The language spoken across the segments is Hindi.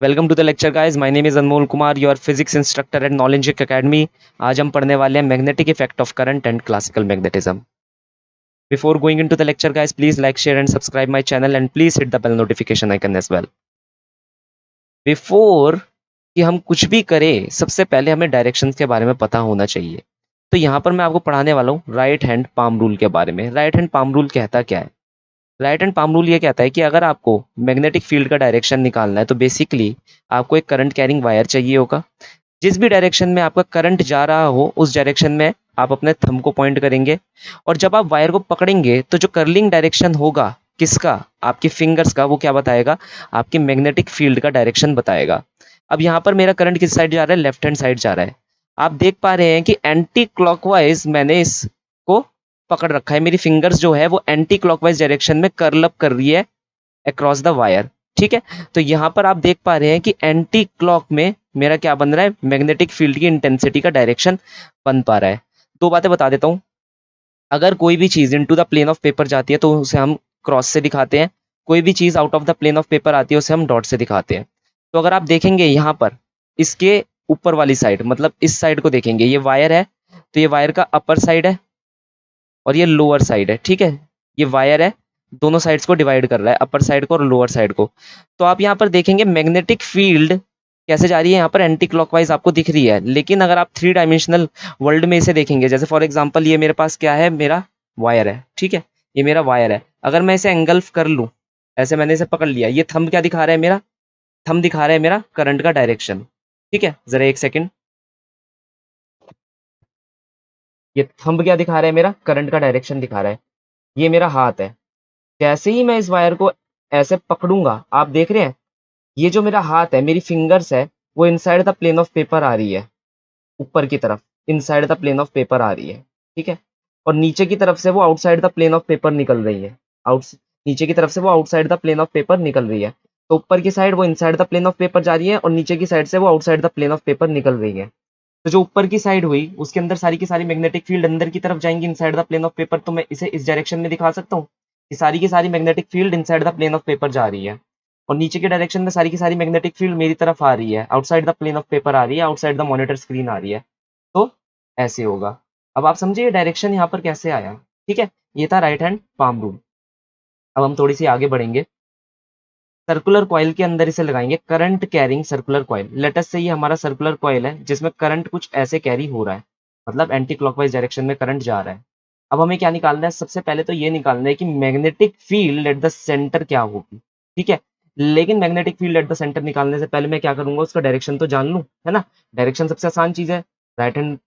Welcome to the lecture guys. My name is Anmol Kumar, your physics instructor at Knowledge Academy. आज हम पढ़ने वाले हैं magnetic effect of current and classical magnetism. Before going into the lecture guys, please like share and subscribe my channel and please hit the bell notification icon as well. Before कि हम कुछ भी करें, सबसे पहले हमें डायरेक्शंस के बारे में पता होना चाहिए। तो यहाँ पर मैं आपको पढ़ाने वाला हूँ राइट हैंड पाम रूल के बारे में। राइट हैंड पाम रूल कहता क्या है? राइट हैंड पाम रूल ये कहता है कि अगर आपको मैग्नेटिक फील्ड का डायरेक्शन निकालना है तो बेसिकली आपको एक करंट कैरिंग वायर चाहिए होगा। जिस भी डायरेक्शन में आपका करंट जा रहा हो उस डायरेक्शन में आप अपने थंब को पॉइंट करेंगे, और जब आप वायर को पकड़ेंगे तो जो कर्लिंग डायरेक्शन होगा किसका, आपके फिंगर्स का, वो क्या बताएगा? आपके मैग्नेटिक फील्ड का डायरेक्शन बताएगा। अब यहाँ पर मेरा करंट किस साइड जा रहा है? लेफ्ट हैंड साइड जा रहा है। आप देख पा रहे हैं कि एंटी क्लॉकवाइज मैंने इसको पकड़ रखा है। मेरी फिंगर्स जो है वो एंटी क्लॉकवाइज डायरेक्शन में कर्ल अप कर रही है अक्रॉस द वायर। ठीक है, तो यहां पर आप देख पा रहे हैं कि एंटी क्लॉक में मेरा क्या बन रहा है? मैग्नेटिक फील्ड की इंटेंसिटी का डायरेक्शन बन पा रहा है। दो बातें बता देता हूं। अगर कोई भी चीज into the plane of paper जाती है तो उसे हम क्रॉस से दिखाते हैं। कोई भी चीज out of the plane of paper आती है उसे हम डॉट से दिखाते हैं। तो अगर आप देखेंगे यहां पर इसके ऊपर वाली साइड, मतलब इस साइड को देखेंगे, ये वायर है, तो ये वायर का अपर साइड है और ये लोअर साइड है। ठीक है, ये वायर है, दोनों साइड्स को डिवाइड कर रहा है, अपर साइड को और लोअर साइड को। तो आप यहाँ पर देखेंगे मैग्नेटिक फील्ड कैसे जा रही है, यहाँ पर एंटी क्लॉकवाइज आपको दिख रही है। लेकिन अगर आप थ्री डायमेंशनल वर्ल्ड में इसे देखेंगे, जैसे फॉर एग्जांपल ये मेरे पास क्या है? मेरा वायर है। ठीक है, ये मेरा वायर है। अगर मैं इसे एंगल्फ कर लूँ, ऐसे मैंने इसे पकड़ लिया, ये थंब क्या दिखा रहा है मेरा? थंब दिखा रहा है मेरा करंट का डायरेक्शन। ठीक है, जरा एक सेकेंड, ये थंब क्या दिखा रहा है? मेरा करंट का डायरेक्शन दिखा रहा है। ये मेरा हाथ है। जैसे ही मैं इस वायर को ऐसे पकड़ूंगा, आप देख रहे हैं ये जो मेरा हाथ है, मेरी फिंगर्स है, वो inside the plane of paper आ रही है, ऊपर की तरफ inside the plane of paper आ रही है। ठीक है, और नीचे की तरफ से वो outside the plane of paper निकल रही है। आउट नीचे की तरफ से वो outside the plane of paper निकल रही है। तो ऊपर की साइड वो inside the plane of paper जा रही है और नीचे की साइड से वो outside the plane of paper निकल रही है। तो जो ऊपर की साइड हुई उसके अंदर सारी की सारी मैग्नेटिक फील्ड अंदर की तरफ जाएंगी inside the plane of paper. तो मैं इसे इस डायरेक्शन में दिखा सकता हूँ कि सारी की सारी magnetic field inside the plane of paper जा रही है, और नीचे के डायरेक्शन में सारी की सारी मैग्नेटिक फील्ड मेरी तरफ आ रही है, outside the plane of paper आ रही है, आउटसाइड द मॉनिटर स्क्रीन आ रही है। तो ऐसे होगा। अब आप समझिए डायरेक्शन यहाँ पर कैसे आया। ठीक है, ये था राइट हैंड पाम रूल। अब हम थोड़ी सी आगे बढ़ेंगे। सर्कुलर कॉइल के अंदर इसे लगाएंगे, current carrying circular coil. Let's say ये हमारा सर्कुलर कॉइल है जिसमें करंट कुछ ऐसे कैरी हो रहा है, मतलब एंटी क्लॉकवाइज डायरेक्शन में करंट जा रहा है। अब हमें क्या निकालना है? सबसे पहले तो ये निकालना है कि magnetic field at the centre क्या होगी। ठीक है, लेकिन magnetic field at the centre निकालने से पहले मैं क्या करूंगा? उसका डायरेक्शन तो जान लूं, है ना। डायरेक्शन सबसे आसान चीज है। राइट हैंड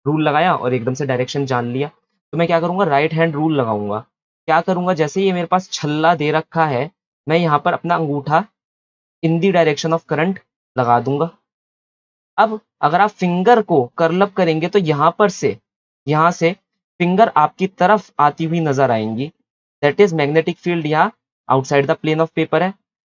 रूल लगाया और एकदम से डायरेक्शन जान लिया। तो मैं क्या करूंगा? राइट हैंड रूल लगाऊंगा। क्या करूंगा? जैसे ये मेरे पास छल्ला दे रखा है, मैं यहाँ पर अपना अंगूठा इन दी डायरेक्शन ऑफ करंट लगा दूंगा। अब अगर आप फिंगर को कर्ल अप करेंगे तो यहां से फिंगर आपकी तरफ आती हुई नजर आएंगी। दैट इज मैग्नेटिक फील्ड यहाँ outside the plane of paper है।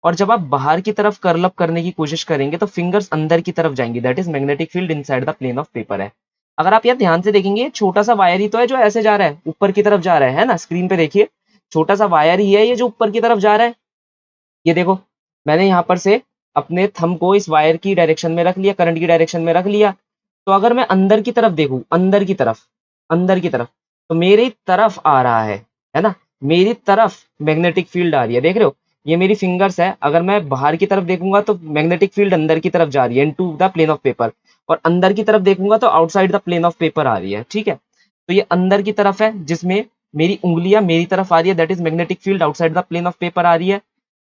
और जब आप बाहर की तरफ कर्ल अप करने की कोशिश करेंगे तो फिंगर्स अंदर की तरफ जाएंगी। That is magnetic field inside the plane of paper है। अगर आप यहाँ ध्यान से देखेंगे, ये छोटा सा वायर ही तो है जो ऐसे जा रहा है, ऊपर की तरफ जा रहा है ना। स्क्रीन पे देखिए, छोटा सा वायर ही है ये जो ऊपर की तरफ जा रहा है। ये देखो, मैंने यहाँ पर से अपने थंब को इस वायर की डायरेक्शन में रख लिया, करंट की डायरेक्शन में रख लिया। तो अगर मैं अंदर की तरफ देखूं, अंदर की तरफ, तो मेरी तरफ आ रहा है ना। मेरी तरफ मैग्नेटिक फील्ड आ रही है, देख रहे हो। ये मेरी फिंगर्स है। अगर मैं बाहर की तरफ देखूंगा तो मैग्नेटिक फील्ड अंदर की तरफ जा रही है into the plane of paper, और अंदर की तरफ देखूंगा तो outside the plane of paper आ रही है। ठीक है, तो ये अंदर की तरफ है जिसमें मेरी उंगलियां मेरी तरफ आ रही है, that is magnetic field outside the plane of paper आ रही है।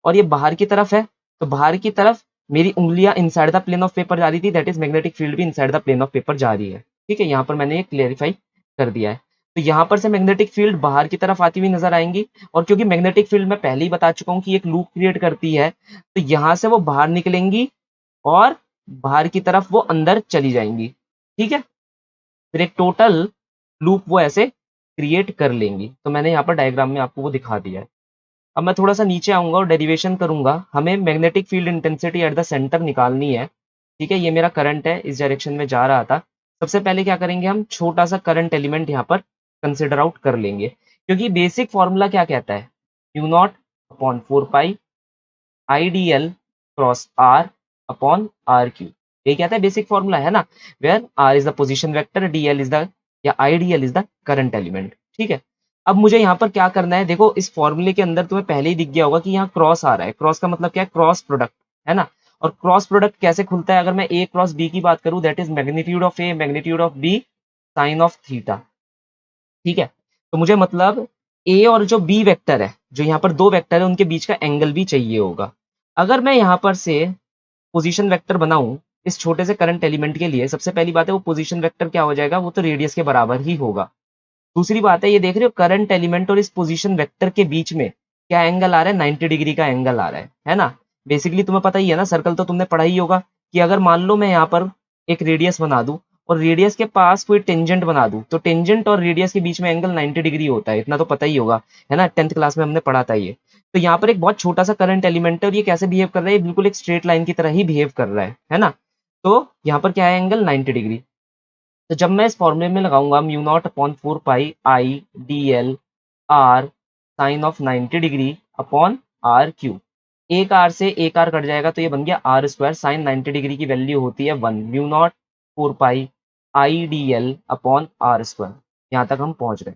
और ये बाहर की तरफ है, तो बाहर की तरफ मेरी उंगलियां inside the plane of paper जा रही थी, दैट इज मैग्नेटिक फील्ड भी inside the plane of paper जा रही है। ठीक है, यहाँ पर मैंने ये क्लियरिफाई कर दिया है। तो यहाँ पर से मैग्नेटिक फील्ड बाहर की तरफ आती हुई नजर आएंगी। और क्योंकि मैग्नेटिक फील्ड मैं पहले ही बता चुका हूँ कि एक लूप क्रिएट करती है, तो यहाँ से वो बाहर निकलेंगी और बाहर की तरफ वो अंदर चली जाएंगी। ठीक है, फिर एक टोटल लूप वो ऐसे क्रिएट कर लेंगी। तो मैंने यहाँ पर डायग्राम में आपको वो दिखा दिया है। अब मैं थोड़ा सा नीचे आऊंगा और डेरिवेशन करूंगा। हमें magnetic field intensity at the centre निकालनी है। ठीक है, ये मेरा करंट है, इस डायरेक्शन में जा रहा था। सबसे पहले क्या करेंगे? हम छोटा सा करंट एलिमेंट यहाँ पर कंसिडर आउट कर लेंगे, क्योंकि बेसिक फॉर्मूला क्या कहता है? Q0 upon 4 pi I D L cross R upon R Q. ये क्या था, बेसिक फॉर्मूला है ना, where R is the position vector, DL is the या IDL is the current element. ठीक है, अब मुझे यहाँ पर क्या करना है, देखो इस फॉर्मूले के अंदर तुम्हें पहले ही दिख गया होगा कि यहाँ क्रॉस आ रहा है। क्रॉस का मतलब क्या है, क्रॉस प्रोडक्ट, है ना। और क्रॉस प्रोडक्ट कैसे खुलता है, अगर मैं ए क्रॉस बी की बात करूं, that is magnitude of A magnitude of B sine of theta. ठीक है, तो मुझे मतलब ए और जो बी वेक्टर है, जो यहाँ पर दो वेक्टर है, उनके बीच का एंगल भी चाहिए होगा। अगर मैं यहाँ पर से पोजीशन वेक्टर बनाऊं इस छोटे से करंट एलिमेंट के लिए, सबसे पहली बात है वो पोजीशन वेक्टर क्या हो जाएगा, वो तो रेडियस के बराबर ही होगा। दूसरी बात है, ये देख रहे हो करंट एलिमेंट और इस पोजीशन वेक्टर के बीच में क्या एंगल आ रहा है, 90 डिग्री का एंगल आ रहा है ना। बेसिकली तुम्हें पता ही है ना, सर्कल तो तुमने पढ़ा ही होगा कि अगर मान लो मैं यहाँ पर एक रेडियस बना दूं और रेडियस के पास कोई टेंजेंट बना दूं, तो टेंजेंट और रेडियस के बीच में एंगल 90 डिग्री होता है, इतना तो पता ही होगा, है ना, 10th क्लास में हमने पढ़ा था ये। तो यहाँ पर एक बहुत छोटा सा करंट एलिमेंट है और ये कैसे बिहेव कर रहा है, ये बिल्कुल एक स्ट्रेट लाइन की तरह ही बिहेव कर रहा है ना। तो यहाँ पर क्या है, एंगल 90 डिग्री। तो जब मैं इस फॉर्मूले में लगाऊंगा mu naught upon 4 pi I D L R sine of 90 degree upon R Q, एक आर से एक आर कट जाएगा तो ये बन गया आर स्क्वायर, साइन 90 डिग्री की वैल्यू होती है 1, mu naught 4 pi I D L upon R square. यहाँ तक हम पहुंच गए।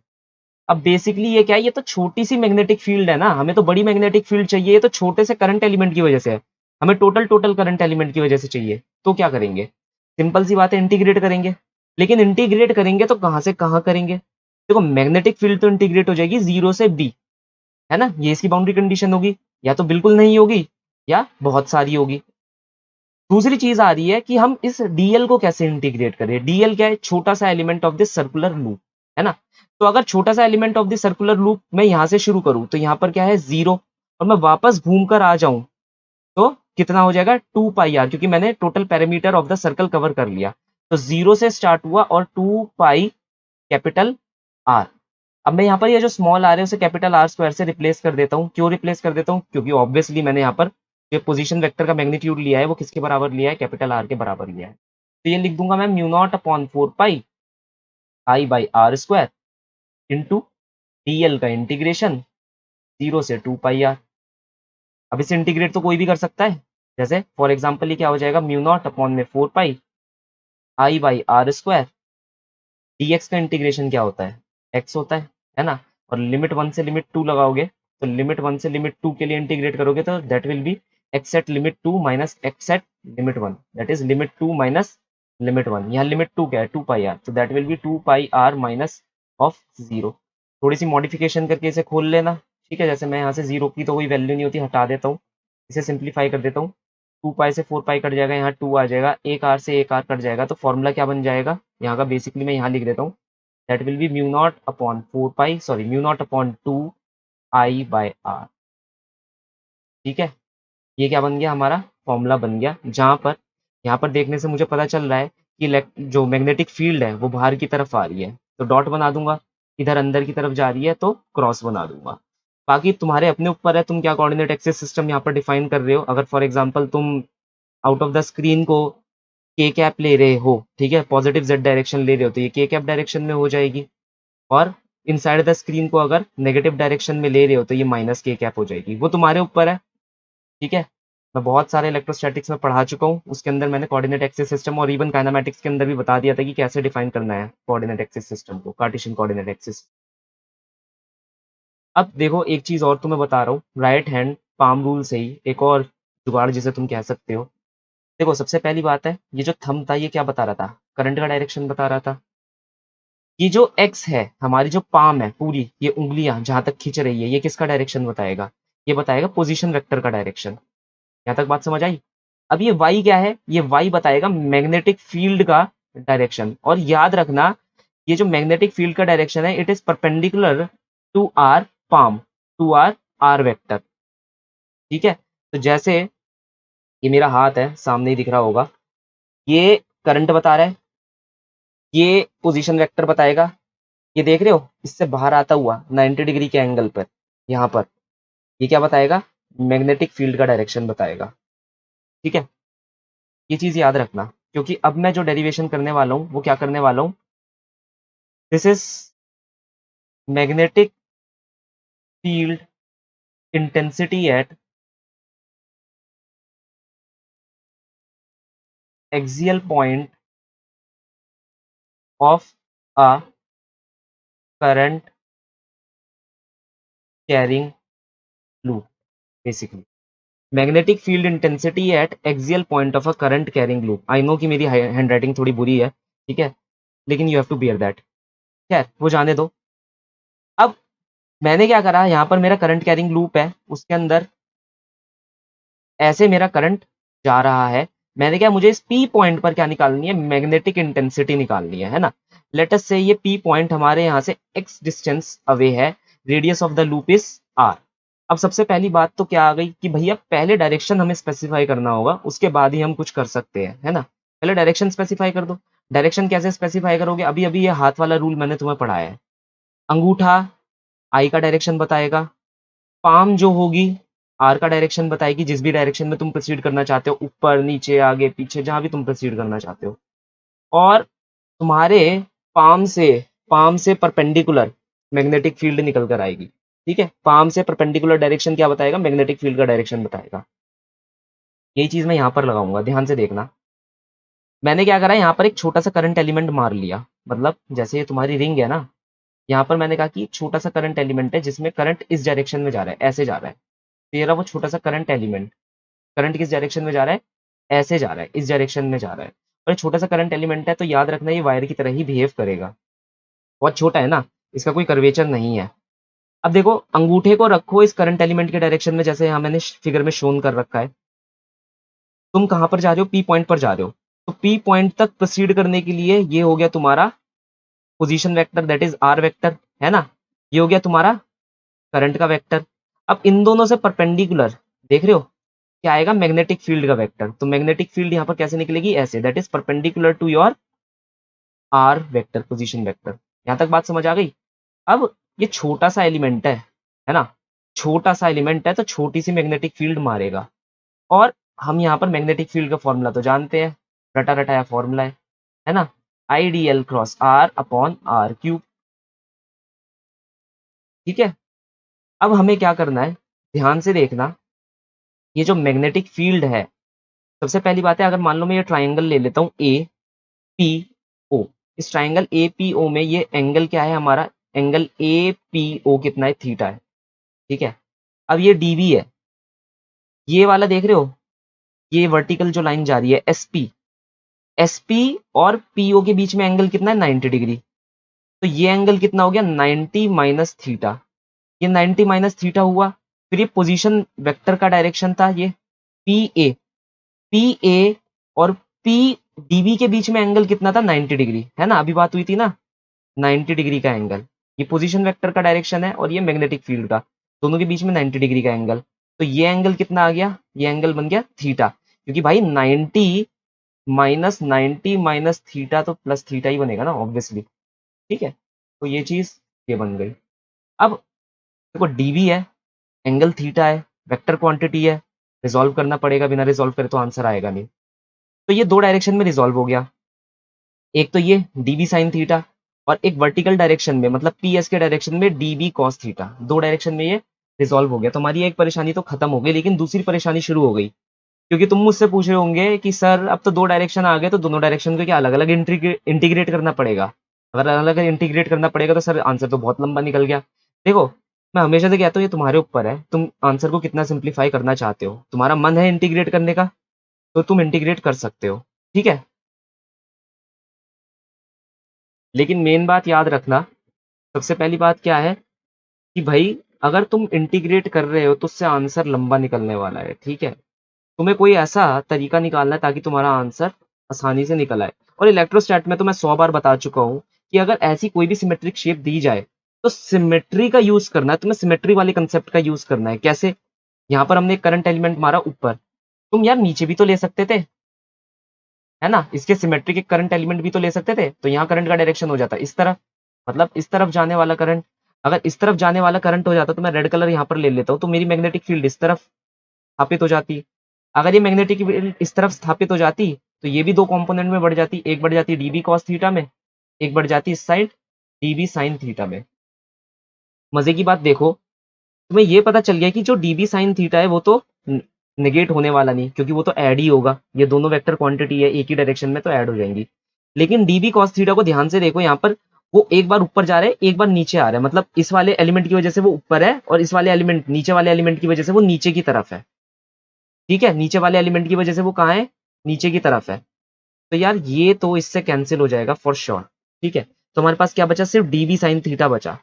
अब बेसिकली ये क्या है, ये तो छोटी सी मैग्नेटिक फील्ड है ना, हमें तो बड़ी मैग्नेटिक फील्ड चाहिए, ये तो छोटे से करंट एलिमेंट की वजह से है, हमें टोटल टोटल करंट एलिमेंट की वजह से चाहिए। तो क्या करेंगे, सिंपल सी बात है, इंटीग्रेट करेंगे। लेकिन इंटीग्रेट करेंगे तो कहाँ से कहाँ करेंगे, देखो मैग्नेटिक फील्ड तो इंटीग्रेट हो जाएगी जीरो से बी, है ना, ये इसकी बाउंड्री कंडीशन होगी, या तो बिल्कुल नहीं होगी या बहुत सारी होगी। दूसरी चीज आ रही है कि हम इस डीएल को कैसे इंटीग्रेट करें। डीएल क्या है, छोटा सा element of this circular loop, है ना। तो अगर छोटा सा element of this circular loop मैं यहां से शुरू करूं तो यहाँ पर क्या है, जीरो, और मैं वापस घूमकर आ जाऊं तो कितना हो जाएगा, 2 पाई आर, क्योंकि मैंने total parameter of the circle cover कर लिया। तो जीरो से स्टार्ट हुआ और 2 पाई कैपिटल आर। अब मैं यहाँ पर ये जो स्मॉल आर है उसे कैपिटल आर स्क्वायर से रिप्लेस कर देता हूँ। क्यों रिप्लेस कर देता हूँ, क्योंकि ऑब्वियसली मैंने यहाँ पर जो पोजीशन वेक्टर का मैग्नीट्यूड लिया है वो किसके बराबर लिया है, कैपिटल आर के बराबर लिया है। तो ये लिख दूंगा मैं mu naught upon 4 pi I by R square into DL का इंटीग्रेशन जीरो से 2 पाई आर। अब इसे इंटीग्रेट तो कोई भी कर सकता है, जैसे फॉर एग्जाम्पल ये क्या हो जाएगा, म्यू नॉट अपॉन में 4 pi I by R square, dx का इंटीग्रेशन क्या होता है, एक्स होता है ना। और लिमिट 1 से लिमिट 2 लगाओगे, तो लिमिट 1 से लिमिट 2 के लिए इंटीग्रेट करोगे तो that will be X at limit 2 minus X at limit 1, that is limit 2 minus limit 1। यहाँ लिमिट 2 क्या है, 2 पाई आर, तो that will be 2 pi R minus of zero. थोड़ी सी मॉडिफिकेशन करके इसे खोल लेना। ठीक है, जैसे मैं यहाँ से जीरो की तो कोई वैल्यू नहीं होती, हटा देता हूँ, इसे सिंप्लीफाई कर देता हूँ। 2 पाई से 4 पाई कट जाएगा, यहाँ 2 आ जाएगा, एक आर से एक आर कट जाएगा, तो फॉर्मूला क्या बन जाएगा यहाँ का, बेसिकली मैं यहाँ लिख देता हूँ, that will be mu naught upon 4 pi, sorry mu naught upon 2 I by R. ठीक है, ये क्या बन गया, हमारा फॉर्मूला बन गया, जहां पर यहाँ पर देखने से मुझे पता चल रहा है कि जो मैग्नेटिक फील्ड है वो बाहर की तरफ आ रही है, तो डॉट बना दूंगा, इधर अंदर की तरफ जा रही है तो क्रॉस बना दूंगा। बाकी तुम्हारे अपने ऊपर है, तुम क्या कोऑर्डिनेट एक्सिस सिस्टम यहाँ पर डिफाइन कर रहे हो। अगर फॉर एग्जांपल तुम आउट ऑफ द स्क्रीन को के कैप ले रहे हो, ठीक है, पॉजिटिव जेड डायरेक्शन ले रहे हो, तो ये के कैप डायरेक्शन में हो जाएगी। और इनसाइड द स्क्रीन को अगर नेगेटिव डायरेक्शन में ले रहे हो तो ये माइनस के कैप हो जाएगी, वो तुम्हारे ऊपर है। ठीक है, मैं बहुत सारे इलेक्ट्रोस्टैटिक्स में पढ़ा चुका हूँ, उसके अंदर मैंने कोऑर्डिनेट एक्सिस सिस्टम और इवन काइनेमैटिक्स के अंदर भी बता दिया था कि कैसे डिफाइन करना है कोऑर्डिनेट एक्सिस सिस्टम को, कार्टेशियन कोऑर्डिनेट एक्सिस। अब देखो एक चीज और तुम्हें बता रहा हूँ, राइट हैंड पाम रूल से ही एक और जुगाड़ जिसे तुम कह सकते हो। देखो सबसे पहली बात है, ये जो थंब था ये क्या बता रहा था, करंट का डायरेक्शन बता रहा था। ये जो एक्स है, हमारी जो पाम है पूरी, ये उंगलियां जहां तक खींच रही है, ये किसका डायरेक्शन बताएगा, ये बताएगा पोजीशन वेक्टर का डायरेक्शन। यहाँ तक बात समझ आई। अब ये वाई क्या है, ये वाई बताएगा मैग्नेटिक फील्ड का डायरेक्शन। और याद रखना, ये जो मैग्नेटिक फील्ड का डायरेक्शन है, it is perpendicular to our palm, to our R vector. ठीक है, तो जैसे ये मेरा हाथ है, सामने ही दिख रहा होगा, ये करंट बता रहा है, ये पोजीशन वेक्टर बताएगा, ये देख रहे हो इससे बाहर आता हुआ 90 डिग्री के एंगल पर, यहाँ पर ये क्या बताएगा, मैग्नेटिक फील्ड का डायरेक्शन बताएगा। ठीक है, ये चीज याद रखना, क्योंकि अब मैं जो डेरिवेशन करने वाला हूँ वो क्या करने वाला हूँ, this is magnetic field intensity at axial point of a current carrying loop, basically magnetic field intensity at axial point of a current carrying loop. I know कि मेरी हैंड राइटिंग थोड़ी बुरी है, ठीक है, लेकिन you have to bear that. खैर वो जाने दो। अब मैंने क्या करा, यहाँ पर मेरा करंट कैरिंग लूप है, उसके अंदर ऐसे मेरा करंट जा रहा है। मैंने क्या, मुझे इस पी पॉइंट पर क्या निकालनी है, मैग्नेटिक इंटेंसिटी निकालनी है ना। लेट अस से ये पी पॉइंट हमारे यहाँ से एक्स डिस्टेंस अवे है, radius of the loop is R. अब सबसे पहली बात तो क्या आ गई कि भैया पहले डायरेक्शन हमें स्पेसिफाई करना होगा, उसके बाद ही हम कुछ कर सकते हैं, है ना। पहले डायरेक्शन स्पेसिफाई कर दो। डायरेक्शन कैसे स्पेसिफाई करोगे, अभी अभी ये हाथ वाला रूल मैंने तुम्हें पढ़ाया है। अंगूठा आई का डायरेक्शन बताएगा, पाम जो होगी आर का डायरेक्शन बताएगी, जिस भी डायरेक्शन में तुम प्रोसीड करना चाहते हो, ऊपर नीचे आगे पीछे जहां भी तुम प्रोसीड करना चाहते हो। और तुम्हारे पाम से परपेंडिकुलर मैग्नेटिक फील्ड निकल कर आएगी। ठीक है, पाम से परपेंडिकुलर डायरेक्शन क्या बताएगा, मैग्नेटिक फील्ड का डायरेक्शन बताएगा। यही चीज मैं यहाँ पर लगाऊंगा, ध्यान से देखना। मैंने क्या करा, यहाँ पर एक छोटा सा करंट एलिमेंट मार लिया, मतलब जैसे ये तुम्हारी रिंग है ना, यहाँ पर मैंने कहा कि एक छोटा सा करंट एलिमेंट है जिसमें करंट इस डायरेक्शन में जा रहा है, ऐसे जा रहा है। तो ये रहा वो छोटा सा करंट एलिमेंट। करंट किस डायरेक्शन में जा रहा है, ऐसे जा रहा है, इस डायरेक्शन में जा रहा है। और ये छोटा सा करंट एलिमेंट है, तो याद रखना ये वायर की तरह ही बिहेव करेगा। बहुत छोटा है ना, इसका कोई कर्वेचर नहीं है। अब देखो, अंगूठे को रखो इस करंट एलिमेंट के डायरेक्शन में, जैसे यहाँ मैंने फिगर में शोन कर रखा है। तुम कहाँ पर जा रहे हो, पी पॉइंट पर जा रहे हो। तो पी पॉइंट तक प्रोसीड करने के लिए ये हो गया तुम्हारा position vector, that is R vector, है ना। ये हो गया तुम्हारा करंट का वेक्टर। अब इन दोनों से परपेंडिकुलर देख रहे हो क्या आएगा, मैग्नेटिक फील्ड का वेक्टर। तो मैग्नेटिक फील्ड यहाँ पर कैसे निकलेगी, ऐसे, that is perpendicular to your R vector, position vector. यहाँ तक बात समझ आ गई। अब ये छोटा सा एलिमेंट है ना, छोटा सा एलिमेंट है तो छोटी सी मैग्नेटिक फील्ड मारेगा। और हम यहाँ पर मैग्नेटिक फील्ड का फॉर्मूला तो जानते हैं, रटा रटाया फॉर्मूला है ना, I D L cross R upon R cube. ठीक है, अब हमें क्या करना है, ध्यान से देखना। ये जो मैग्नेटिक फील्ड है, सबसे पहली बात है, अगर मान लो मैं ये ट्राइंगल ले लेता हूँ ए पी ओ, इस ट्राइंगल ए पी ओ में ये एंगल क्या है हमारा, एंगल ए पी ओ कितना है, थीटा है। ठीक है, अब ये डीवी है, ये वाला देख रहे हो, ये वर्टिकल जो लाइन जा रही है एसपी, एसपी और पीओ के बीच में एंगल कितना है, 90 डिग्री। तो ये एंगल कितना हो गया, 90 माइनस थीटा। ये 90 माइनस थीटा हुआ। फिर ये पोजीशन वेक्टर का डायरेक्शन था, ये पी ए, पी ए और पी डीबी के बीच में एंगल कितना था, 90 डिग्री, है ना, अभी बात हुई थी ना, 90 डिग्री का एंगल। ये पोजीशन वेक्टर का डायरेक्शन है और ये मैग्नेटिक फील्ड का, दोनों के बीच में 90 डिग्री का एंगल। तो ये एंगल कितना आ गया, ये एंगल बन गया थीटा, क्योंकि भाई 90 माइनस थीटा तो प्लस थीटा ही बनेगा ना, ऑब्वियसली। ठीक है, तो ये चीज ये बन गई। अब देखो डीवी है, एंगल थीटा है, वेक्टर क्वांटिटी है, रिजॉल्व करना पड़ेगा, बिना रिजॉल्व करे तो आंसर आएगा नहीं। तो ये दो डायरेक्शन में रिजॉल्व हो गया, एक तो ये डीबी साइन थीटा, और एक वर्टिकल डायरेक्शन में मतलब पी एस के डायरेक्शन में डीबी कॉस थीटा। दो डायरेक्शन में ये रिजॉल्व हो गया। तो हमारी एक परेशानी तो खत्म हो गई, लेकिन दूसरी परेशानी शुरू हो गई, क्योंकि तुम मुझसे पूछ रहे होंगे कि सर अब तो दो डायरेक्शन आ गए, तो दोनों डायरेक्शन को क्या अलग अलग इंटीग्रेट करना पड़ेगा। अगर अलग अलग इंटीग्रेट करना पड़ेगा तो सर आंसर तो बहुत लंबा निकल गया। देखो, मैं हमेशा से कहता हूँ ये तुम्हारे ऊपर है, तुम आंसर को कितना सिंप्लीफाई करना चाहते हो। तुम्हारा मन है इंटीग्रेट करने का तो तुम इंटीग्रेट कर सकते हो, ठीक है। लेकिन मेन बात याद रखना, सबसे पहली बात क्या है कि भाई अगर तुम इंटीग्रेट कर रहे हो तो उससे आंसर लंबा निकलने वाला है, ठीक है। तुम्हें कोई ऐसा तरीका निकालना है ताकि तुम्हारा आंसर आसानी से निकल आए। और इलेक्ट्रोस्टैट में तो मैं 100 बार बता चुका हूँ कि अगर ऐसी कोई भी सिमेट्रिक शेप दी जाए तो सिमेट्री का यूज करना है, तुम्हें सिमेट्री वाले कंसेप्ट का यूज करना है। कैसे, यहाँ पर हमने एक करंट एलिमेंट मारा ऊपर, तुम यार नीचे भी तो ले सकते थे, है ना, इसके सिमेट्रिक एक करंट एलिमेंट भी तो ले सकते थे। तो यहाँ करंट का डायरेक्शन हो जाता इस तरफ, मतलब इस तरफ जाने वाला करंट। अगर इस तरफ जाने वाला करंट हो जाता तो मैं रेड कलर यहाँ पर ले लेता हूँ, तो मेरी मैग्नेटिक फील्ड इस तरफ स्थापित हो जाती। अगर ये मैग्नेटिक फील्ड इस तरफ स्थापित हो जाती तो ये भी दो कंपोनेंट में बढ़ जाती, एक बढ़ जाती डीबी कॉस थीटा में, एक बढ़ जाती इस साइड डीबी साइन थीटा में। मजे की बात देखो, तुम्हें ये पता चल गया कि जो डीबी साइन थीटा है वो तो नेगेट होने वाला नहीं, क्योंकि वो तो ऐड ही होगा, ये दोनों वेक्टर क्वांटिटी है एक ही डायरेक्शन में, तो ऐड हो जाएंगी। लेकिन डीबी कॉस थीटा को ध्यान से देखो, यहाँ पर वो एक बार ऊपर जा रहा है, एक बार नीचे आ रहा है, मतलब इस वाले एलिमेंट की वजह से वो ऊपर है, और इस वाले एलिमेंट, नीचे वाले एलिमेंट की वजह से वो नीचे की तरफ है। ठीक है, नीचे वाले एलिमेंट की वजह से वो कहाँ है, नीचे की तरफ है। तो यार ये तो इससे कैंसिल हो जाएगा फॉर श्योर। ठीक है, तो हमारे पास क्या बचा, सिर्फ डीबी साइन थीटा बचा।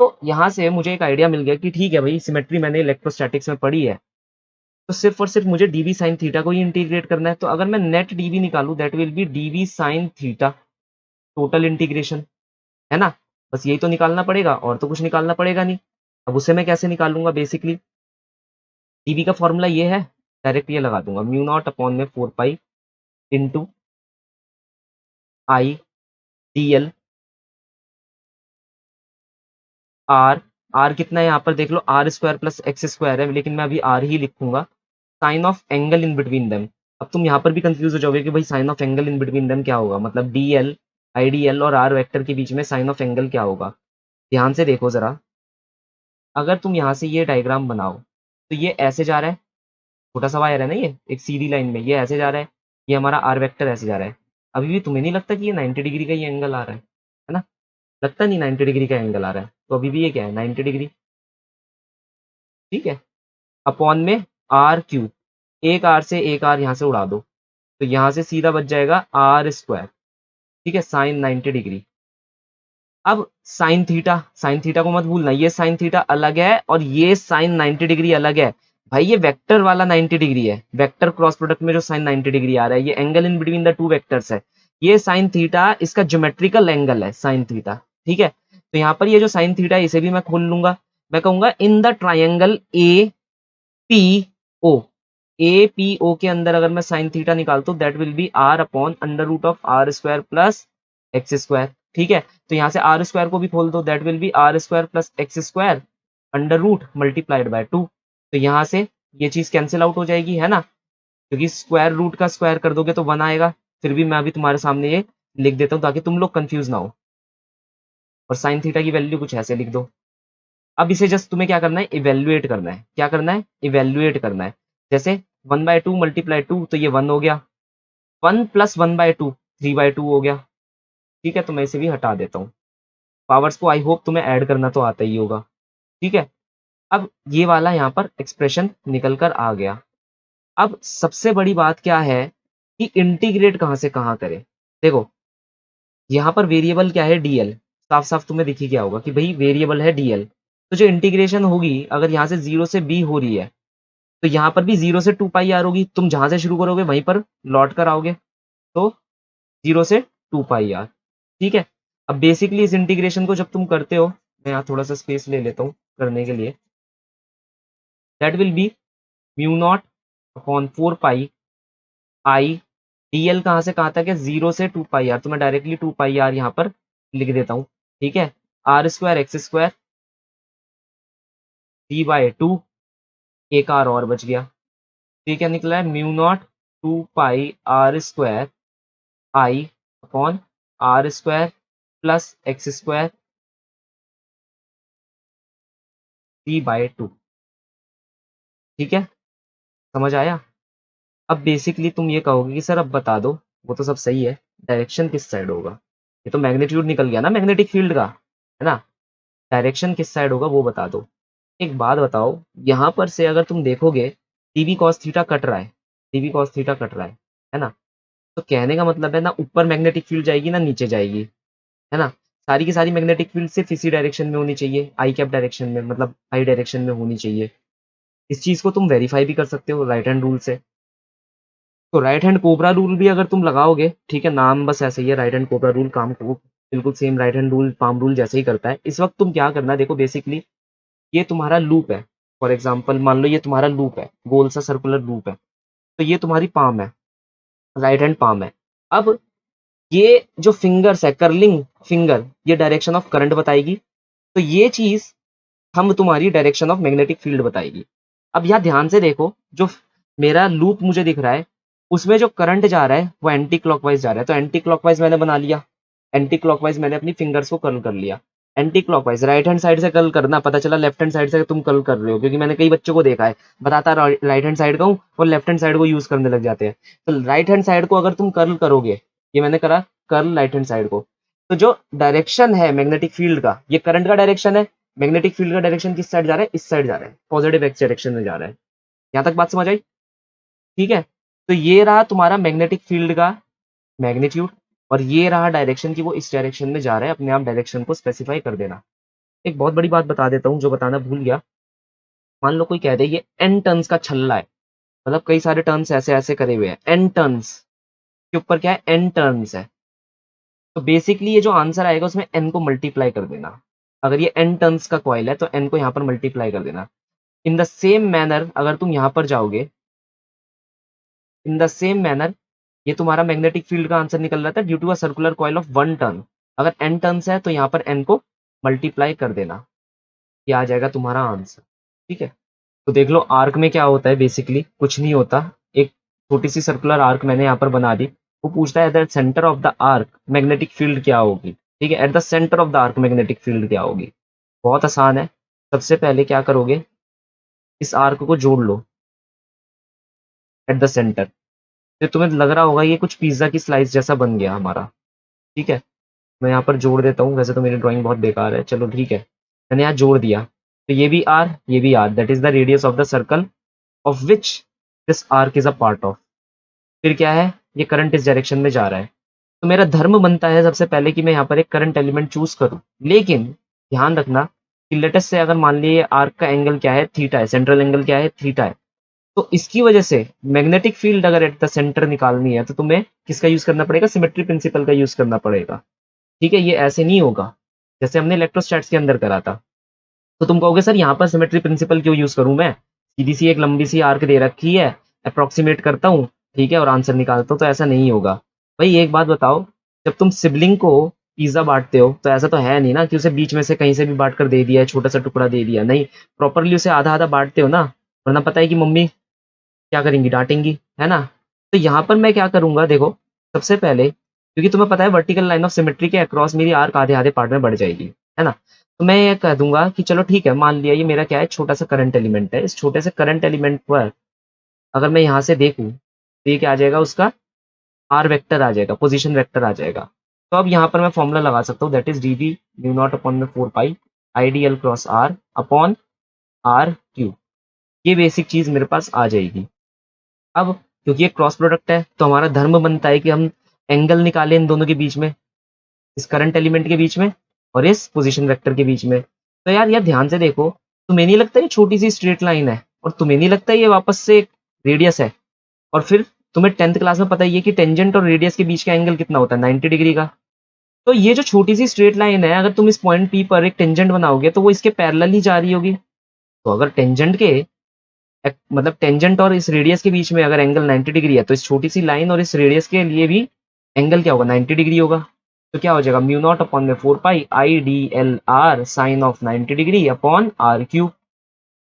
तो यहाँ से मुझे एक आइडिया मिल गया कि ठीक है भाई, सिमेट्री मैंने इलेक्ट्रोस्टैटिक्स में पढ़ी है, तो सिर्फ और सिर्फ मुझे डीबी साइन थीटा को ही इंटीग्रेट करना है। तो अगर मैं नेट डीबी निकालूं, that will B dB sine theta total integration, है ना। बस यही तो निकालना पड़ेगा, और तो कुछ निकालना पड़ेगा नहीं। अब उसे मैं कैसे निकालूंगा, बेसिकली डीबी का फॉर्मूला ये है, डायरेक्ट ये लगा दूंगा, म्यू नॉट अपॉन में 4 pi into I D L R. R कितना है यहाँ पर देख लो, R square plus X square है, लेकिन मैं अभी आर ही लिखूंगा। Sine of angle in between them. अब तुम यहाँ पर भी कंफ्यूज हो जाओगे कि भाई sine of angle in between them क्या होगा, मतलब D L I D L और आर वेक्टर के बीच में साइन ऑफ एंगल क्या होगा। ध्यान से देखो जरा, अगर तुम यहाँ से ये डायग्राम बनाओ, तो ये ऐसे जा रहा है, छोटा सा वायर है ना, ये एक सीधी लाइन में, ये ऐसे जा रहा है, ये हमारा आर वेक्टर ऐसे जा रहा है। अभी भी तुम्हें नहीं लगता कि ये 90 डिग्री का ये एंगल आ रहा है ना। लगता नहीं 90 डिग्री का एंगल आ रहा है, तो अभी भी ये क्या है, 90 डिग्री। ठीक है, अपॉन में आर क्यूब, एक आर से एक आर यहाँ से उड़ा दो, तो यहाँ से सीधा बच जाएगा आर स्क्वायर। ठीक है, साइन 90 डिग्री। अब साइन थीटा को मत भूलना, ये साइन थीटा अलग है और ये साइन 90 डिग्री अलग है। भाई ये वेक्टर वाला 90 डिग्री है, वेक्टर क्रॉस प्रोडक्ट में जो साइन 90 डिग्री आ रहा है, ये angle in between the two vectors है। ये साइन थीटा इसका ज्योमेट्रिकल एंगल है, साइन थीटा। ठीक है, तो यहाँ पर ये जो साइन थीटा है, इसे भी मैं खोल लूंगा, मैं कहूंगा in the triangle A P O. A P O के अंदर अगर मैं साइन थीटा निकालता हूँ, that will be R upon under root of R square plus X square. ठीक है, तो यहाँ से आर स्क्वायर को भी खोल दो, that will be R square plus X square under root multiplied by 2। तो यहाँ से ये चीज कैंसिल आउट हो जाएगी, है ना, क्योंकि स्क्वायर रूट का स्क्वायर कर दोगे तो 1 आएगा। फिर भी मैं अभी तुम्हारे सामने ये लिख देता हूँ ताकि तुम लोग कंफ्यूज ना हो। और साइन थीटा की वैल्यू कुछ ऐसे लिख दो। अब इसे जस्ट तुम्हें क्या करना है, इवेल्युएट करना है। क्या करना है, इवेल्युएट करना है। जैसे 1/2 मल्टीप्लाई 2, तो ये 1 हो गया, 1 प्लस 1/2 3/2 हो गया। ठीक है, तो मैं इसे भी हटा देता हूँ। पावर्स को आई होप तुम्हें ऐड करना तो आता ही होगा। ठीक है, अब ये वाला यहाँ पर एक्सप्रेशन निकल कर आ गया। अब सबसे बड़ी बात क्या है कि इंटीग्रेट कहाँ से कहाँ करें। देखो, यहाँ पर वेरिएबल क्या है, डीएल, साफ साफ तुम्हें दिख ही गया होगा कि भाई वेरिएबल है डीएल। तो जो इंटीग्रेशन होगी, अगर यहाँ से 0 से बी हो रही है, तो यहाँ पर भी 0 से 2 पाई आर होगी। तुम जहां से शुरू करोगे वहीं पर लौट कर आओगे, तो 0 से 2 पाई आर। ठीक है, अब बेसिकली इस इंटीग्रेशन को जब तुम करते हो, मैं यहाँ थोड़ा सा स्पेस ले लेता हूँ करने के लिए, that will be mu naught upon 4 pi I D L कहाँ से कहाँ तक है, 0 से 2 पाई आर, तो मैं डायरेक्टली 2 पाई आर यहाँ पर लिख देता हूँ। ठीक है, are square x square d/2, एक आर और बच गया। ठीक है, क्या निकला है, mu naught 2 pi R square I upon R square plus X square d/2। ठीक है, समझ आया। अब बेसिकली तुम ये कहोगे कि सर अब बता दो, वो तो सब सही है, डायरेक्शन किस साइड होगा। ये तो मैग्नीट्यूड निकल गया ना मैग्नेटिक फील्ड का, है ना। डायरेक्शन किस साइड होगा वो बता दो। एक बात बताओ, यहाँ पर से अगर तुम देखोगे, टीवी कॉस थीटा कट रहा है, टीवी कॉस थीटा कट रहा है ना। तो कहने का मतलब है ना, ऊपर मैग्नेटिक फील्ड जाएगी ना नीचे जाएगी, है ना। सारी की सारी मैग्नेटिक फील्ड सिर्फ इसी डायरेक्शन में होनी चाहिए, आई कैप डायरेक्शन में, मतलब आई डायरेक्शन में होनी चाहिए। इस चीज को तुम वेरीफाई भी कर सकते हो राइट हैंड रूल से। तो राइट हैंड कोबरा रूल भी अगर तुम लगाओगे, ठीक है, नाम बस ऐसे ही है, राइट हैंड कोबरा रूल, काम को बिल्कुल same right hand rule palm rule जैसे ही करता है। इस वक्त तुम क्या करना है, देखो बेसिकली ये तुम्हारा लूप है। फॉर एग्जाम्पल मान लो ये तुम्हारा लूप है, गोल सा सर्कुलर लूप है, तो ये तुम्हारी पाम है, राइट हैंड पाम है। अब ये जो फिंगर्स है, कर्लिंग फिंगर, ये डायरेक्शन ऑफ करंट बताएगी, तो ये चीज हम तुम्हारी डायरेक्शन ऑफ मैग्नेटिक फील्ड बताएगी। अब यहाँ ध्यान से देखो, जो मेरा लूप मुझे दिख रहा है, उसमें जो करंट जा रहा है वो एंटी क्लॉकवाइज जा रहा है, तो एंटी क्लॉकवाइज मैंने बना लिया, एंटी क्लॉकवाइज मैंने अपनी फिंगर्स को कर्ल कर लिया। Anti clockwise right hand side से कर्ल करना, पता चला लेफ्ट हैंड साइड से तुम कर्ल कर रहे हो, क्योंकि मैंने कई बच्चों को देखा है बताता राइट हैंड साइड का हूँ और लेफ्ट हैंड साइड को यूज करने लग जाते हैं। तो राइट हैंड साइड को अगर तुम कर्ल करोगे, ये मैंने करा कर्ल राइट हैंड साइड को, तो जो डायरेक्शन है मैग्नेटिक फील्ड का, ये करंट का डायरेक्शन है, मैग्नेटिक फील्ड का डायरेक्शन किस साइड जा रहा है, इस साइड जा रहा है, पॉजिटिव एक्स डायरेक्शन में जा रहा है। यहाँ तक बात समझ आई? ठीक है, तो ये रहा तुम्हारा मैग्नेटिक फील्ड का मैग्नीट्यूड, और ये रहा डायरेक्शन की वो इस डायरेक्शन में जा रहा है, अपने आप डायरेक्शन को स्पेसिफाई कर देना। एक बहुत बड़ी बात बता देता हूँ जो बताना भूल गया। मान लो कोई कह दे ये एन टर्न्स का छल्ला है, मतलब कई सारे टर्न्स ऐसे ऐसे करे हुए हैं, एन टर्न्स के ऊपर क्या है, एन टर्न्स है, तो बेसिकली ये जो आंसर आएगा उसमें एन को मल्टीप्लाई कर देना। अगर ये एन टर्न्स का कॉइल है तो एन को यहाँ पर मल्टीप्लाई कर देना। इन द सेम मैनर अगर तुम यहाँ पर जाओगे, इन द सेम मैनर ये तुम्हारा मैग्नेटिक फील्ड का आंसर निकल रहा था due to a circular coil of one turn. अगर एन टर्न्स है तो यहाँ पर एन को मल्टीप्लाई कर देना, ये आ जाएगा तुम्हारा आंसर। ठीक है, तो देख लो आर्क में क्या होता है, बेसिकली कुछ नहीं होता, एक छोटी सी सर्कुलर आर्क मैंने यहाँ पर बना दी। वो पूछता है at the centre of the arc magnetic field क्या होगी। ठीक है, at the centre of the arc magnetic field क्या होगी। बहुत आसान है, सबसे पहले क्या करोगे, इस आर्क को जोड़ लो एट द सेंटर। फिर तुम्हें लग रहा होगा ये कुछ पिज्जा की स्लाइस जैसा बन गया हमारा। ठीक है, मैं यहाँ पर जोड़ देता हूँ, वैसे तो मेरी ड्राइंग बहुत बेकार है, चलो ठीक है, मैंने यहाँ जोड़ दिया। तो ये भी R, that is the radius of the circle of which this arc is a part of. फिर क्या है, ये करंट इस डायरेक्शन में जा रहा है, तो मेरा धर्म बनता है सबसे पहले कि मैं यहाँ पर एक करंट एलिमेंट चूज करूँ। लेकिन ध्यान रखना कि लेटेस्ट से अगर मान लीजिए आर्क का एंगल क्या है, थीटा है, सेंट्रल एंगल क्या है, थीटा है, तो इसकी वजह से मैग्नेटिक फील्ड अगर एट द सेंटर निकालनी है तो तुम्हें किसका यूज करना पड़ेगा, सिमेट्री प्रिंसिपल का यूज करना पड़ेगा। ठीक है, ये ऐसे नहीं होगा जैसे हमने इलेक्ट्रोस्टैट्स के अंदर करा था। तो तुम कहोगे सर यहाँ पर सिमेट्री प्रिंसिपल क्यों यूज करूं, मैं सीधी सी एक लंबी सी आर्क दे रखी है, अप्रोक्सीमेट करता हूँ, ठीक है, और आंसर निकालता हूँ, तो ऐसा नहीं होगा। भाई एक बात बताओ, जब तुम सिबलिंग को पिज्जा बांटते हो तो ऐसा तो है नहीं ना कि उसे बीच में से कहीं से भी बांट कर दे दिया है, छोटा सा टुकड़ा दे दिया, नहीं, प्रॉपरली उसे आधा आधा बांटते हो ना, वरना पता है कि मम्मी क्या करेंगी, डांटेंगी, है ना। तो यहाँ पर मैं क्या करूंगा, देखो सबसे पहले, क्योंकि तुम्हें पता है वर्टिकल लाइन ऑफ सिमेट्री के अक्रॉस मेरी आर्क आधे आधे पार्ट में बढ़ जाएगी, है ना। तो मैं ये कह दूंगा कि चलो ठीक है, मान लिया ये मेरा क्या है, छोटा सा करंट एलिमेंट है, इस छोटे से करंट एलिमेंट पर अगर मैं यहाँ से देखूँ तो ये क्या आ जाएगा, उसका आर वेक्टर आ जाएगा, पोजीशन वेक्टर आ जाएगा। तो अब यहाँ पर मैं फॉर्मूला लगा सकता हूँ, that is D V mu naught upon में 4 pi I D L cross R upon R Q. ये बेसिक चीज मेरे पास आ जाएगी। अब क्योंकि ये क्रॉस प्रोडक्ट है तो हमारा धर्म बनता है कि हम एंगल निकालें इन दोनों के बीच में, इस करंट एलिमेंट के बीच में और इस पोजीशन वेक्टर के बीच में। तो यार ध्यान से देखो, तुम्हें नहीं लगता ये छोटी सी स्ट्रेट लाइन है, और तुम्हें नहीं लगता ये वापस से एक रेडियस है, और फिर तुम्हें 10th क्लास में पता ही है कि टेंजेंट और रेडियस के बीच का एंगल कितना होता है, 90 डिग्री का। तो ये जो छोटी सी स्ट्रेट लाइन है, अगर तुम इस पॉइंट पी पर एक टेंजेंट बनाओगे तो वो इसके पैरेलल ही जा रही होगी। तो अगर टेंजेंट के मतलब टेंजेंट और इस रेडियस के बीच में अगर एंगल 90 डिग्री है, तो इस छोटी सी लाइन और इस रेडियस के लिए भी एंगल क्या होगा, 90 डिग्री होगा। तो क्या हो जाएगा, म्यू नॉट अपॉन में 4 pi I D L R sine of 90 degree upon R cube.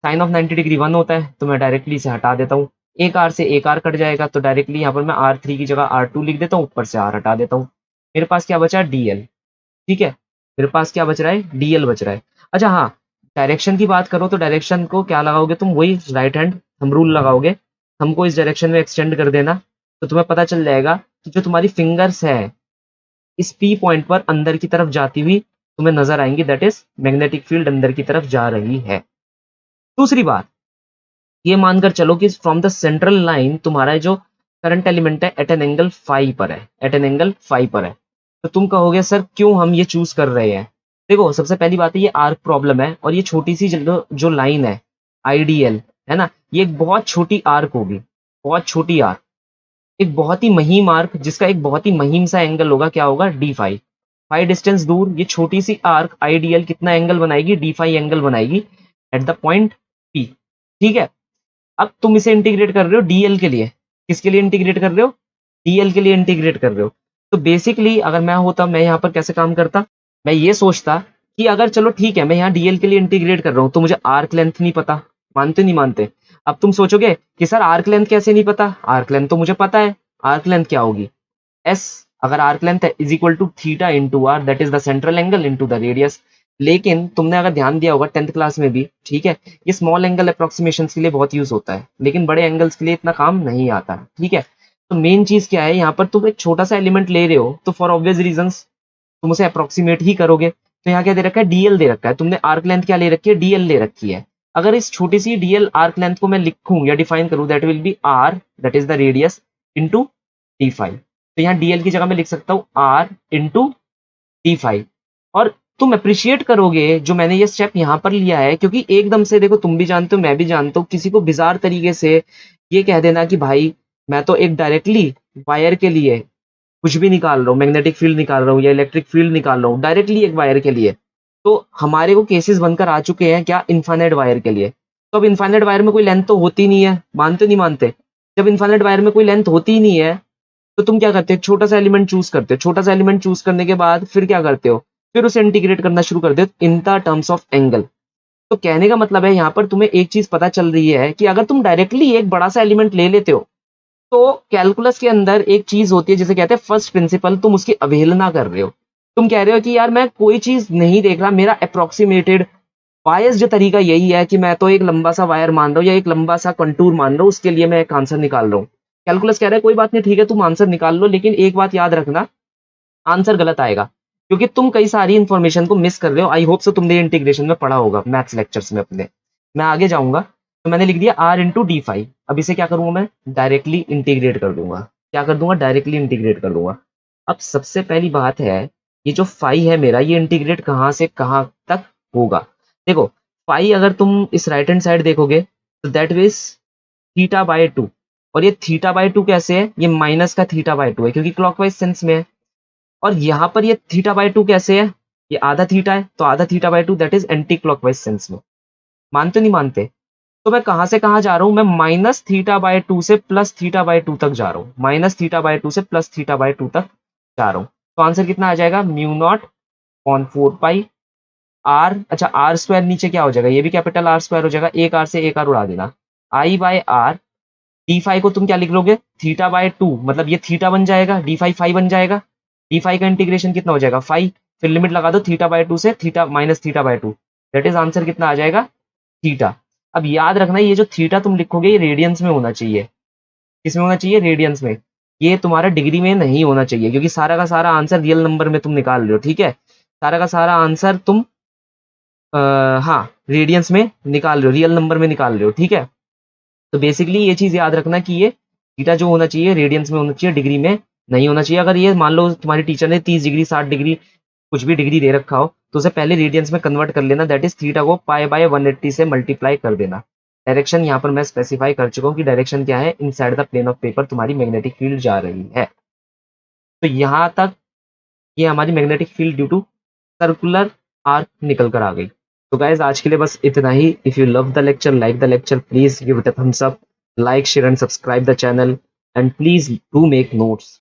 Sine of 90 degree 1 होता है, तो मैं डायरेक्टली इसे हटा देता हूँ, एक आर से एक आर कट जाएगा, तो डायरेक्टली यहाँ पर मैं R3 की जगह R2 लिख देता हूँ, ऊपर से आर हटा देता हूँ। मेरे पास क्या बचा है, DL। ठीक है, मेरे पास क्या बच रहा है, DL बच रहा है। अच्छा हाँ, डायरेक्शन की बात करो तो डायरेक्शन को क्या लगाओगे तुम, वही राइट हैंड थंब रूल लगाओगे, थंब को इस डायरेक्शन में एक्सटेंड कर देना, तो तुम्हें पता चल जाएगा कि जो तुम्हारी फिंगर्स है इस पी पॉइंट पर अंदर की तरफ जाती हुई तुम्हें नजर आएंगी, दैट इज मैग्नेटिक फील्ड अंदर की तरफ जा रही है। दूसरी बात, ये मानकर चलो कि फ्रॉम द सेंट्रल लाइन तुम्हारा जो करंट एलिमेंट है एट एन एंगल फाइव पर है, एट एन एंगल फाइव पर है। तो तुम कहोगे सर क्यों हम ये चूज कर रहे हैं। देखो सबसे पहली बात है, ये आर्क प्रॉब्लम है, और ये छोटी सी जो लाइन है आईडीएल, है ना, ये एक बहुत छोटी आर्क होगी, बहुत छोटी आर्क, एक बहुत ही महीम आर्क जिसका एक बहुत ही महीम सा एंगल होगा, क्या होगा, D5। फाइव डिस्टेंस दूर ये छोटी सी आर्क आईडीएल कितना एंगल बनाएगी, D5 एंगल बनाएगी एट द पॉइंट P। ठीक है, अब तुम इसे इंटीग्रेट कर रहे हो डीएल के लिए, किसके लिए इंटीग्रेट कर रहे हो, डीएल के लिए इंटीग्रेट कर रहे हो। तो बेसिकली अगर मैं होता, मैं यहाँ पर कैसे काम करता, मैं ये सोचता कि अगर चलो ठीक है मैं यहाँ डीएल के लिए इंटीग्रेट कर रहा हूँ तो मुझे आर्क लेंथ नहीं पता, मानते नहीं मानते। अब तुम सोचोगे कि सर आर्क लेंथ कैसे नहीं पता, आर्क लेंथ तो मुझे पता है, आर्क लेंथ क्या होगी, एस, अगर आर्क लेंथ है is equal to theta into R, that is the central angle into the radius. लेकिन तुमने अगर ध्यान दिया होगा 10th क्लास में भी, ठीक है, ये स्मॉल एंगल अप्रोक्सीमेशन के लिए बहुत यूज होता है, लेकिन बड़े एंगल्स के लिए इतना काम नहीं आता, ठीक है। तो मेन चीज क्या है, यहाँ पर तुम एक छोटा सा एलिमेंट ले रहे हो, तो फॉर ऑब्वियस रीजंस तुम उसे अप्रोक्सीमेट ही करोगे। तो यहाँ क्या दे रखा है, डीएल दे रखा है, तुमने आर्क लेंथ क्या ले रखी है, डीएल ले रखी है। अगर इस छोटी सी डीएल आर्क लेंथ को मैं लिखूं या डिफाइन करूं, that will be R, that is the radius, into डी5। तो यहाँ डीएल की जगह मैं लिख सकता हूँ आर इंटू डी5। और तुम अप्रिशिएट करोगे जो मैंने ये स्टेप यहाँ पर लिया है, क्योंकि एकदम से देखो, तुम भी जानते हो मैं भी जानता हूँ, किसी को बिजार तरीके से ये कह देना कि भाई मैं तो एक डायरेक्टली वायर के लिए कुछ भी निकाल रहा हूँ, मैग्नेटिक फील्ड निकाल रहा हूँ या इलेक्ट्रिक फील्ड निकाल रहा हूँ डायरेक्टली एक वायर के लिए। तो हमारे को केसेस बनकर आ चुके हैं क्या, इनफाइनाइट वायर के लिए। तो अब इनफाइनाइट वायर में कोई लेंथ तो होती नहीं है, मानते नहीं मानते। जब इनफाइनाइट वायर में कोई लेंथ होती ही नहीं है, तो तुम क्या करते हो, छोटा सा एलिमेंट चूज करते हो। छोटा सा एलिमेंट चूज करने के बाद फिर क्या करते हो, फिर उसे इंटीग्रेट करना शुरू कर दो in the terms of angle. तो कहने का मतलब है यहाँ पर तुम्हें एक चीज पता चल रही है कि अगर तुम डायरेक्टली एक बड़ा सा एलिमेंट ले लेते हो, तो कैलकुलस के अंदर एक चीज होती है जिसे कहते हैं फर्स्ट प्रिंसिपल, तुम उसकी अवहेलना कर रहे हो। तुम कह रहे हो कि यार मैं कोई चीज नहीं देख रहा, मेरा अप्रोक्सीमेटेड बायस जो तरीका यही है कि मैं तो एक लंबा सा वायर मान रहा हूँ या एक लंबा सा कंटूर मान रहा हूँ, उसके लिए मैं एक आंसर निकाल रहा हूँ। कैलकुलस कह रहा है कोई बात नहीं, ठीक है तुम आंसर निकाल लो, लेकिन एक बात याद रखना, आंसर गलत आएगा, क्योंकि तुम कई सारी इंफॉर्मेशन को मिस कर रहे हो। आई होप सो तुमने इंटीग्रेशन में पढ़ा होगा मैथ्स लेक्चर्स में अपने। मैं आगे जाऊंगा, तो मैंने लिख दिया आर इंटू डी फाइव। अब इसे क्या करूंगा, मैं डायरेक्टली इंटीग्रेट कर दूंगा। क्या कर दूंगा, डायरेक्टली इंटीग्रेट कर दूंगा। अब सबसे पहली बात है, ये जो फाई है मेरा, ये इंटीग्रेट कहाँ से कहाँ तक होगा। देखो, फाई अगर तुम इस राइट हैंड साइड देखोगे, तो that means theta by to. और ये थीटा बाय टू कैसे है, ये माइनस का थीटा बाय टू है, क्योंकि क्लॉकवाइज सेंस में है। और यहाँ पर ये थीटा बाय टू कैसे है, ये आधा थीटा है, तो आधा theta by to that is anti clockwise sense में। मानते नहीं मानते। तो मैं कहां से कहां जा रहा हूं, मैं माइनस थीटा बाय टू से प्लस थीटा बाय टू तक जा रहा हूं, माइनस थीटा बाय टू से प्लस थीटा बाय टू तक जा रहा हूं। तो आंसर कितना आ जाएगा, mu naught on 4 pi R. अच्छा, आर स्क्वायर नीचे क्या हो जाएगा, ये भी कैपिटल आर स्क्वायर हो जाएगा, एक आर से एक आर उड़ा देना, आई बाय आर। डी फाइव को तुम क्या लिख लोगे, थीटा बाय टू, मतलब ये थीटा बन जाएगा, डी फाइव फाइव बन जाएगा। डी फाइव का इंटीग्रेशन कितना हो जाएगा, फाइव। फिर लिमिट लगा दो थीटा बाय टू से theta minus theta by to, that is answer कितना आ जाएगा, थीटा। अब याद रखना, ये जो थीटा तुम लिखोगे ये रेडियंस में होना चाहिए। किसमें होना चाहिए, रेडियंस में। ये तुम्हारा डिग्री में नहीं होना चाहिए, क्योंकि सारा का सारा आंसर रियल नंबर में तुम निकाल रहे हो, ठीक है। सारा का सारा आंसर तुम हाँ रेडियंस में निकाल रहे हो, रियल नंबर में निकाल रहे हो, ठीक है। तो बेसिकली ये चीज याद रखना कि ये थीटा जो होना चाहिए रेडियंस में होना चाहिए, डिग्री में नहीं होना चाहिए। अगर ये मान लो तुम्हारी टीचर ने 30 डिग्री 60 डिग्री कुछ भी डिग्री दे रखा हो, तो उसे पहले रेडियंस में कन्वर्ट कर लेना, दैट इज थीटा को पाई बाय 180 से मल्टीप्लाई कर देना। डायरेक्शन यहाँ पर मैं स्पेसिफाई कर चुका हूँ कि डायरेक्शन क्या है, inside the plane of paper तुम्हारी मैग्नेटिक फील्ड जा रही है। तो यहाँ तक ये हमारी magnetic field due to circular arc निकल कर आ गई। तो गाइज आज के लिए बस इतना ही। If you love the lecture, like the lecture, please give it a thumbs up, like share and subscribe the channel, and please do make notes.